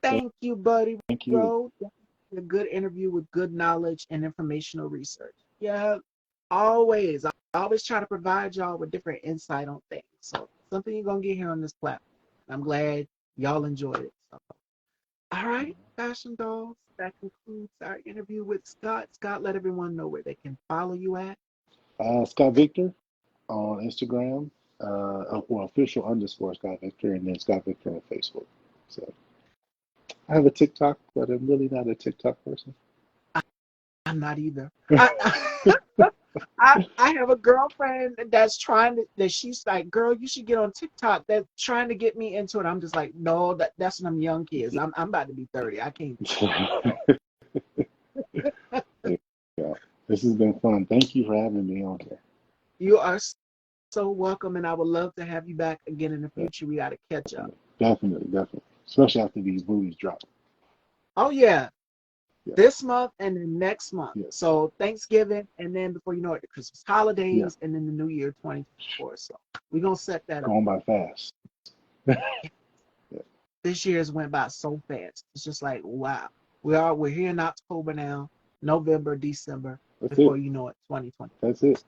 Thank you, buddy, Thank you. bro. A good interview with good knowledge and informational research. Yeah, always. I always try to provide y'all with different insight on things. So something you're gonna get here on this platform. I'm glad y'all enjoyed it. So, all right, fashion dolls. That concludes our interview with Scott. Scott, let everyone know where they can follow you at. Scott Victor on Instagram, well, official underscore Scott Victor, and then Scott Victor on Facebook. So I have a TikTok, but I'm really not a TikTok person. I'm not either. I have a girlfriend that's trying to that she's like, girl, you should get on TikTok. That's trying to get me into it. I'm just like, no, that's them young kids. I'm about to be 30. I can't. Yeah, this has been fun. Thank you for having me on here. You are so welcome, and I would love to have you back again in the future. We got to catch up. Definitely, definitely, definitely. Especially after these movies drop. Oh yeah, Yeah, this month and then next month. yes, So Thanksgiving, and then before you know it, the Christmas yeah. holidays, and then the New Year 2024. So we're gonna set that up. Going by fast. This year has went by so fast. It's just like, wow. We're here in October now, November, December, That's before it. you know it, 2020. That's it.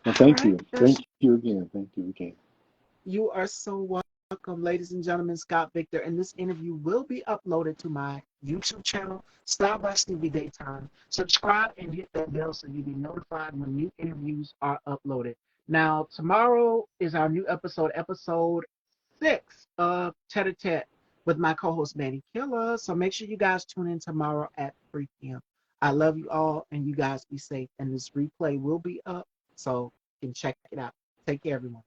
Well, All thank right. you. Thank you again. Thank you again. You are so welcome, ladies and gentlemen. Scott Victor, and this interview will be uploaded to my YouTube channel, Style by Stevie Daytime. Subscribe and hit that bell so you'll be notified when new interviews are uploaded. Now, tomorrow is our new episode 6 of Tete a Tete with my co-host Manny Killer. So make sure you guys tune in tomorrow at 3 p.m. I love you all, and you guys be safe. And this replay will be up, so you can check it out. Take care, everyone.